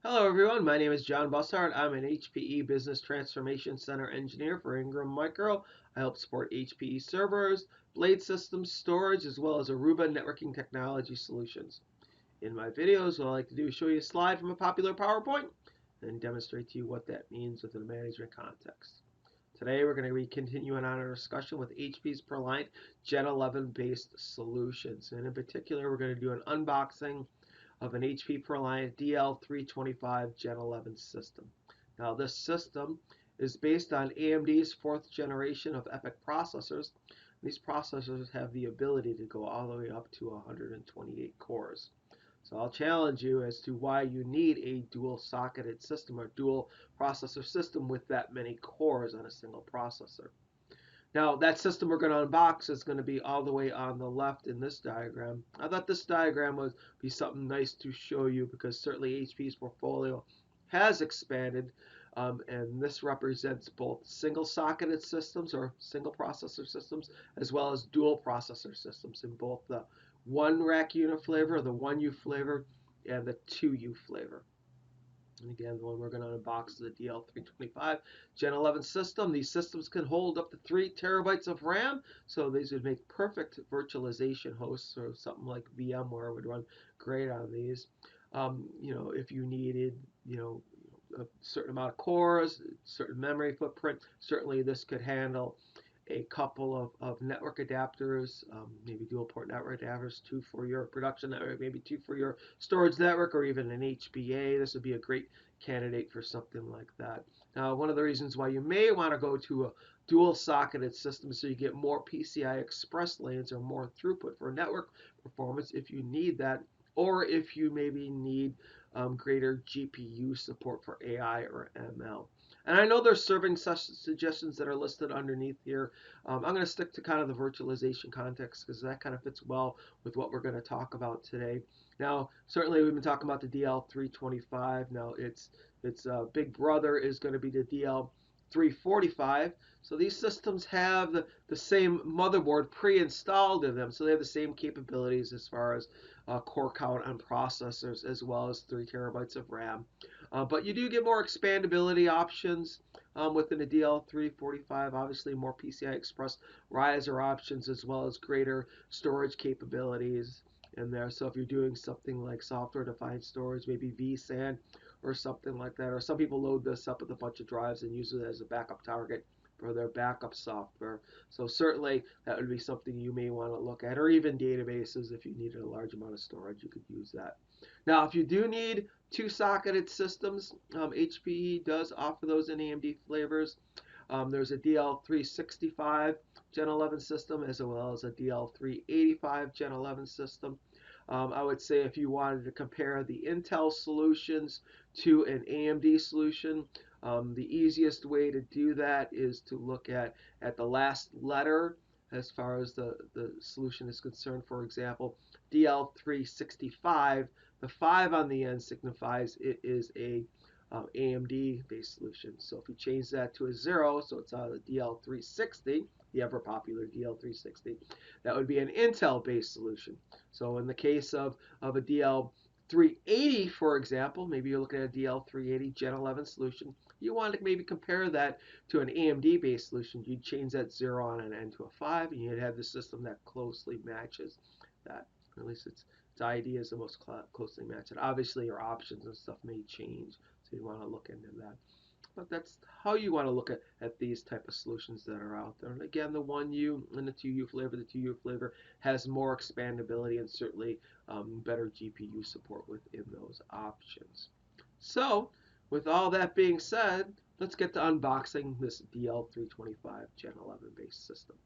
Hello everyone, my name is John Bussard. I'm an HPE Business Transformation Center engineer for Ingram Micro. I help support HPE servers, blade systems, storage, as well as Aruba networking technology solutions. In my videos, what I like to do is show you a slide from a popular PowerPoint and demonstrate to you what that means within a management context. Today we're going to be continuing on our discussion with HP's Proliant Gen11 based solutions. And in particular, we're going to do an unboxing of an HP Proliant DL325 Gen11 system. Now this system is based on AMD's 4th generation of EPYC processors. These processors have the ability to go all the way up to 128 cores. So I'll challenge you as to why you need a dual socketed system or dual processor system with that many cores on a single processor. Now, that system we're going to unbox is going to be all the way on the left in this diagram. I thought this diagram would be something nice to show you because certainly HP's portfolio has expanded, and this represents both single-socketed systems or single processor systems as well as dual processor systems in both the 1 rack unit flavor, the 1U flavor, and the 2U flavor. And again, the one we're going to unbox is the DL325 Gen11 system. These systems can hold up to 3 terabytes of RAM, so these would make perfect virtualization hosts, or something like VMware would run great on these. If you needed, a certain amount of cores, certain memory footprint, certainly this could handle a couple of network adapters, maybe dual port network adapters, 2 for your production network, maybe 2 for your storage network, or even an HBA. This would be a great candidate for something like that. Now, one of the reasons why you may want to go to a dual socketed system so you get more PCI Express lanes or more throughput for network performance if you need that, or if you maybe need greater GPU support for AI or ML. And I know there's serving suggestions that are listed underneath here. I'm going to stick to kind of the virtualization context because that kind of fits well with what we're going to talk about today. Now, certainly we've been talking about the DL325. Now, its big brother is going to be the DL345. So these systems have the same motherboard pre-installed in them. So they have the same capabilities as far as core count on processors as well as 3 terabytes of RAM. But you do get more expandability options within the DL345, obviously more PCI Express riser options as well as greater storage capabilities in there. So if you're doing something like software-defined storage, maybe vSAN or something like that, or some people load this up with a bunch of drives and use it as a backup target for their backup software. So certainly that would be something you may want to look at, or even databases. If you needed a large amount of storage, you could use that. Now, if you do need 2 socketed systems, HPE does offer those in AMD flavors. There's a DL365 Gen11 system as well as a DL385 Gen11 system. I would say if you wanted to compare the Intel solutions to an AMD solution, the easiest way to do that is to look at the last letter as far as the solution is concerned. For example, DL365, the 5 on the end signifies it is a AMD-based solution. So if you change that to a 0, so it's on the DL360, the ever popular DL360, that would be an Intel-based solution. So in the case of a DL380, for example, maybe you're looking at a DL380 Gen11 solution, you want to maybe compare that to an AMD-based solution. You'd change that 0 on an end to a 5, and you'd have the system that closely matches that. Or at least its ID is the most closely matched. Obviously, your options and stuff may change, so you want to look into that. But that's how you want to look at these type of solutions that are out there. And again, the 1U and the 2U flavor, the 2U flavor has more expandability and certainly better GPU support within those options. So, with all that being said, let's get to unboxing this DL325 Gen11 based system.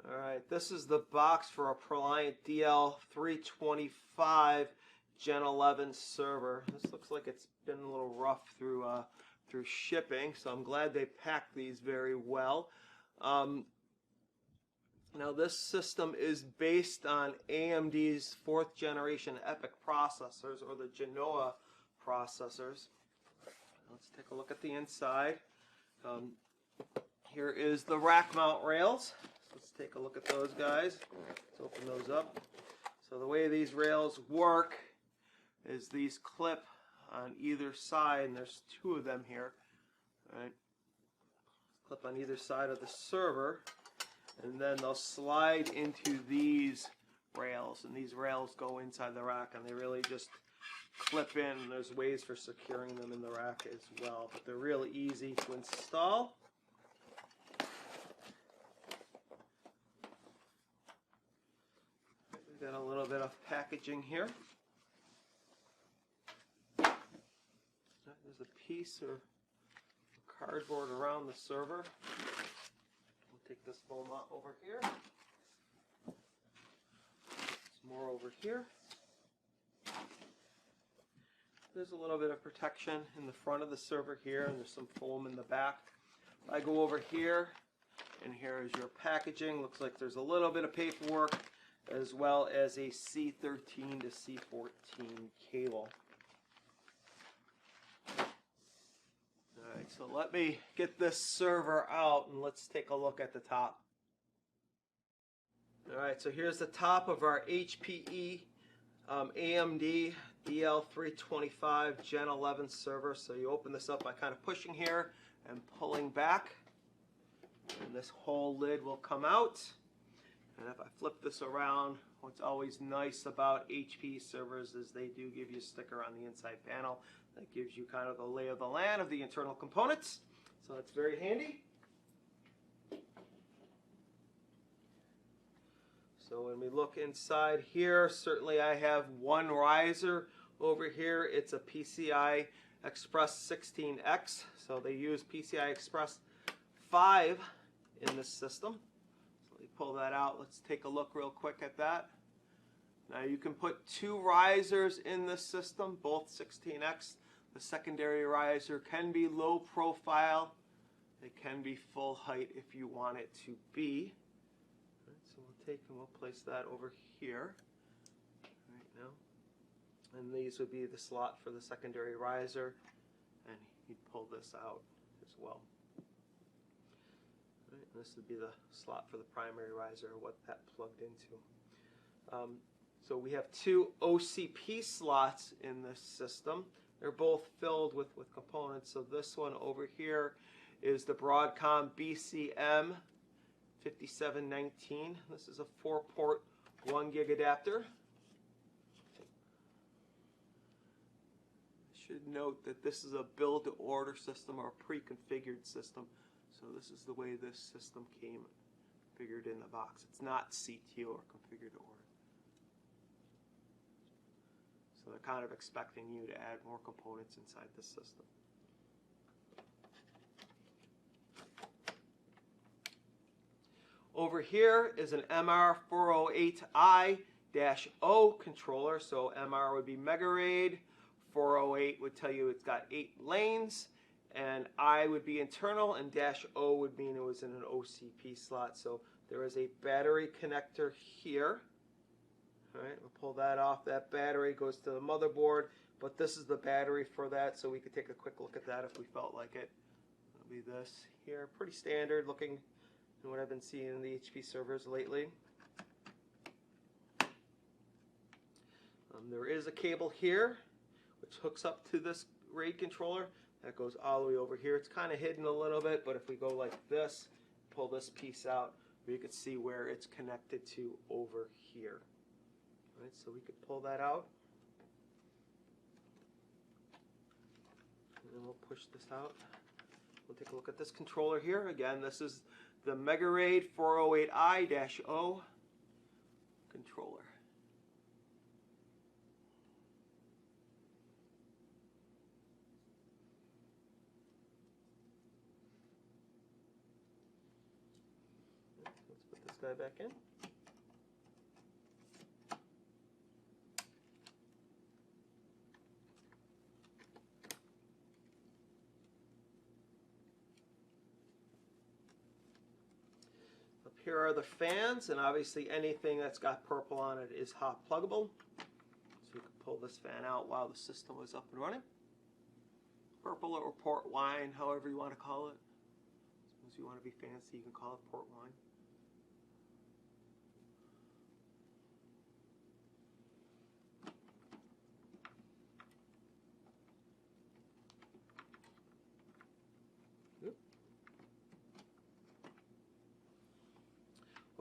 All right, this is the box for a Proliant DL325 Gen11 server. This looks like it's been a little rough through shipping, so I'm glad they packed these very well. Now this system is based on AMD's 4th generation EPYC processors, or the Genoa processors. Let's take a look at the inside. Here is the rack mount rails. Let's take a look at those guys. Let's open those up. So the way these rails work is these clip on either side, and there's two of them here. Right? Clip on either side of the server, and then they'll slide into these rails, and these rails go inside the rack, and they really just clip in. There's ways for securing them in the rack as well, but they're really easy to install. We've got a little bit of packaging here. There's a piece of cardboard around the server. We'll take this foam out over here. Some more over here. There's a little bit of protection in the front of the server here, and there's some foam in the back. I go over here, and here is your packaging. Looks like there's a little bit of paperwork, as well as a C13 to C14 cable. Alright, so let me get this server out, and let's take a look at the top. Alright, so here's the top of our HPE AMD DL325 Gen11 server. So you open this up by kind of pushing here and pulling back, and this whole lid will come out. And if I flip this around, what's always nice about HPE servers is they do give you a sticker on the inside panel that gives you kind of the lay of the land of the internal components. So that's very handy. So when we look inside here, certainly I have one riser over here. It's a PCI Express 16X. So they use PCI Express 5 in this system. So let me pull that out. Let's take a look real quick at that. Now you can put two risers in this system, both 16X. The secondary riser can be low profile. It can be full height if you want it to be. So we'll take and we'll place that over here right now. And these would be the slot for the secondary riser, and you'd pull this out as well. Right, and this would be the slot for the primary riser, what that plugged into. So we have two OCP slots in this system. They're both filled with components. So this one over here is the Broadcom BCM 5719. This is a 4-port 1 gig adapter. I should note that this is a build-to-order system or a pre-configured system. So this is the way this system came configured in the box. It's not CTO or configured to order. So they're kind of expecting you to add more components inside this system. Over here is an MR408I-O controller. So MR would be MegaRAID, 408 would tell you it's got 8 lanes, and I would be internal, and -O would mean it was in an OCP slot. So there is a battery connector here. All right, we'll pull that off. That battery goes to the motherboard, but this is the battery for that, so we could take a quick look at that if we felt like it. It'll be this here, pretty standard looking in what I've been seeing in the HP servers lately. There is a cable here which hooks up to this RAID controller. That goes all the way over here. It's kind of hidden a little bit, but if we go like this, pull this piece out, we could see where it's connected to over here. Right, so we could pull that out, and then we'll push this out. We'll take a look at this controller here. Again, this is the MegaRAID 408I-O controller. Let's put this guy back in. Here are the fans, and obviously anything that's got purple on it is hot pluggable. So you can pull this fan out while the system is up and running. Purple or port wine, however you want to call it. As you want to be fancy, you can call it port wine.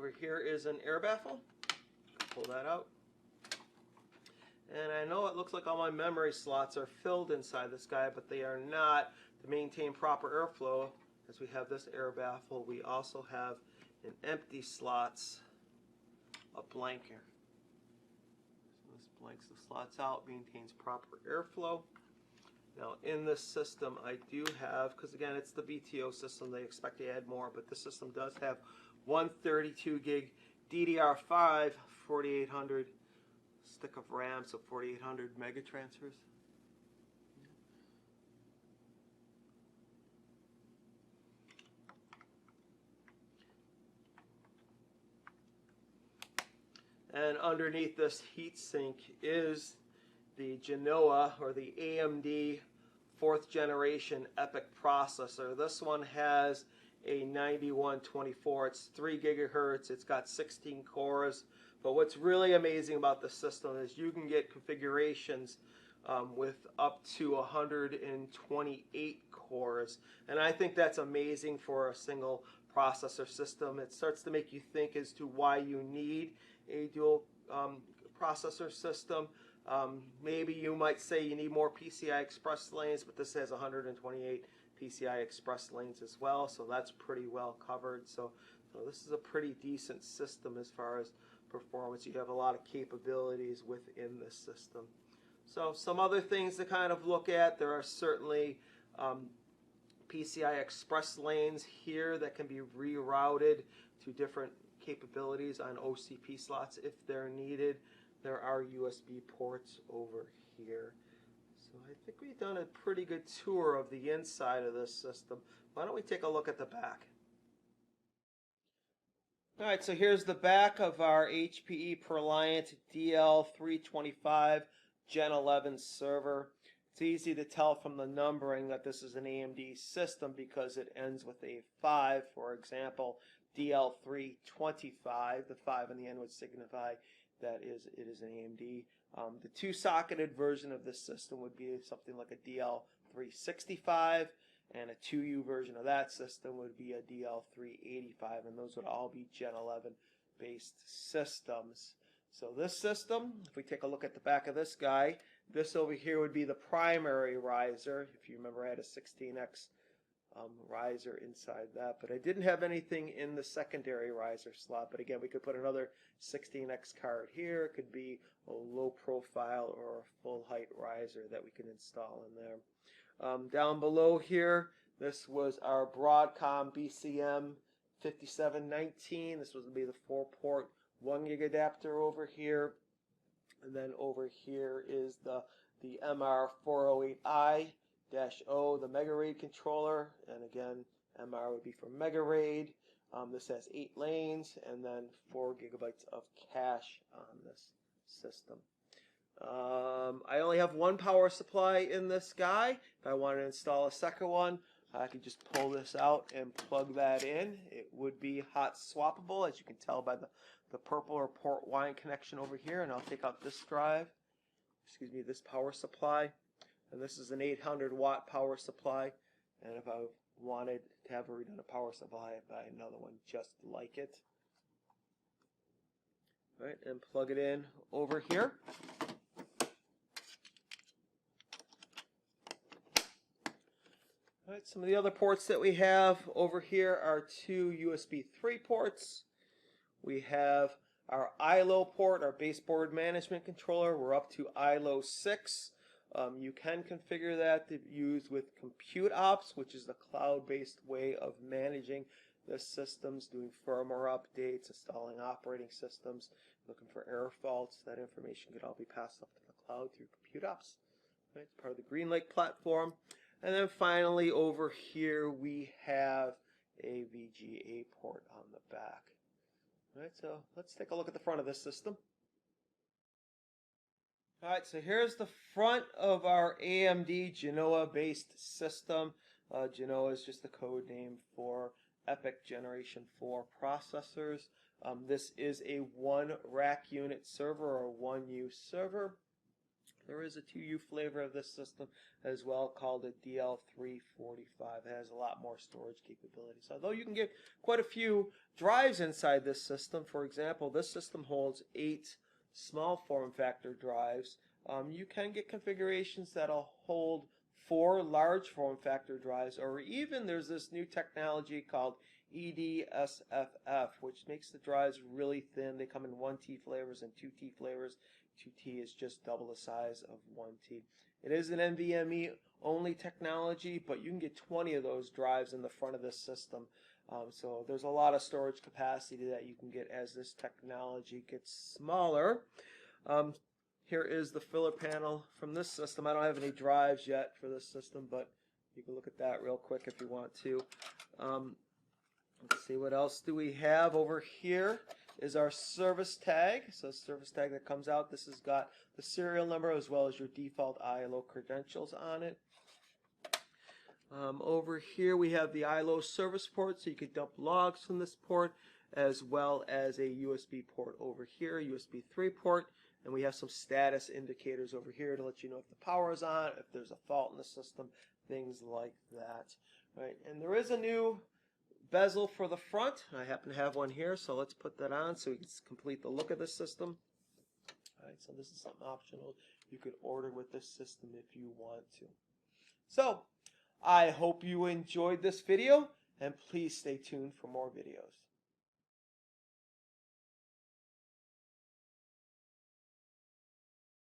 Over here is an air baffle. Pull that out. And I know it looks like all my memory slots are filled inside this guy, but they are not. To maintain proper airflow, as we have this air baffle, we also have an empty slots, a blank here. So this blanks the slots out, maintains proper airflow. Now in this system I do have, because again it's the BTO system, they expect to add more, but this system does have 132 gig DDR5 4800 stick of RAM, so 4800 mega transfers. And underneath this heatsink is the Genoa, or the AMD 4th generation EPYC processor. This one has a 9124. It's 3 gigahertz. It's got 16 cores. But what's really amazing about this system is you can get configurations with up to 128 cores. And I think that's amazing for a single processor system. It starts to make you think as to why you need a dual processor system. Maybe you might say you need more PCI Express lanes, but this has 128 PCI Express lanes as well, so that's pretty well covered. So this is a pretty decent system as far as performance. You have a lot of capabilities within this system. So some other things to kind of look at, there are certainly PCI Express lanes here that can be rerouted to different capabilities on OCP slots if they're needed. There are USB ports over here. So I think we've done a pretty good tour of the inside of this system. Why don't we take a look at the back? Alright, so here's the back of our HPE Proliant DL325 Gen11 server. It's easy to tell from the numbering that this is an AMD system because it ends with a 5. For example, DL325, the 5 on the end would signify that it is an AMD. The two-socketed version of this system would be something like a DL365, and a 2U version of that system would be a DL385, and those would all be Gen 11 based systems. So this system, if we take a look at the back of this guy, this over here would be the primary riser. If you remember, I had a 16X riser inside that, but I didn't have anything in the secondary riser slot. But again, we could put another 16X card here. It could be a low profile or a full height riser that we can install in there. Down below here, this was our Broadcom BCM 5719. This was going to be the 4-port 1 gig adapter over here. And then over here is the MR408i-O, the Mega RAID controller. And again, MR would be for Mega RAID. This has 8 lanes and then 4 gigabytes of cache on this system. I only have one power supply in this guy. If I want to install a second one, I can just pull this out and plug that in. It would be hot swappable, as you can tell by the purple or port wine connection over here. And I'll take out this drive, this power supply. And this is an 800 watt power supply. And if I wanted to have a redundant power supply, I'd buy another one just like it. All right, and plug it in over here. All right, some of the other ports that we have over here are 2 USB 3 ports. We have our ILO port, our baseboard management controller. We're up to ILO 6. You can configure that to use with Compute Ops, which is the cloud-based way of managing the systems, doing firmware updates, installing operating systems, looking for error faults. That information could all be passed up to the cloud through Compute Ops. Right, it's part of the GreenLake platform. And then finally over here we have a VGA port on the back. All right, so let's take a look at the front of this system. All right, so here's the front of our AMD Genoa based system. Genoa is just the code name for EPYC Generation 4 processors. This is a 1 rack unit server, or 1U server. There is a 2U flavor of this system as well called a DL325. It has a lot more storage capabilities. Although you can get quite a few drives inside this system. For example, this system holds 8 small form factor drives. You can get configurations that'll hold 4 large form factor drives, or even there's this new technology called EDSFF, which makes the drives really thin. They come in 1T flavors and 2T flavors. 2T is just double the size of 1T. It is an NVMe only technology, but you can get 20 of those drives in the front of this system. So there's a lot of storage capacity that you can get as this technology gets smaller. Here is the filler panel from this system. I don't have any drives yet for this system, but you can look at that real quick if you want to. Let's see, what else do we have over here is our service tag. So service tag that comes out. This has got the serial number as well as your default ILO credentials on it. Over here we have the ILO service port, so you can dump logs from this port, as well as a USB port over here, USB 3 port. And we have some status indicators over here to let you know if the power is on, if there's a fault in the system, things like that. Right? And there is a new bezel for the front. I happen to have one here, so let's put that on so we can complete the look of this system. All right, so this is something optional you could order with this system if you want to. So I hope you enjoyed this video, and please stay tuned for more videos.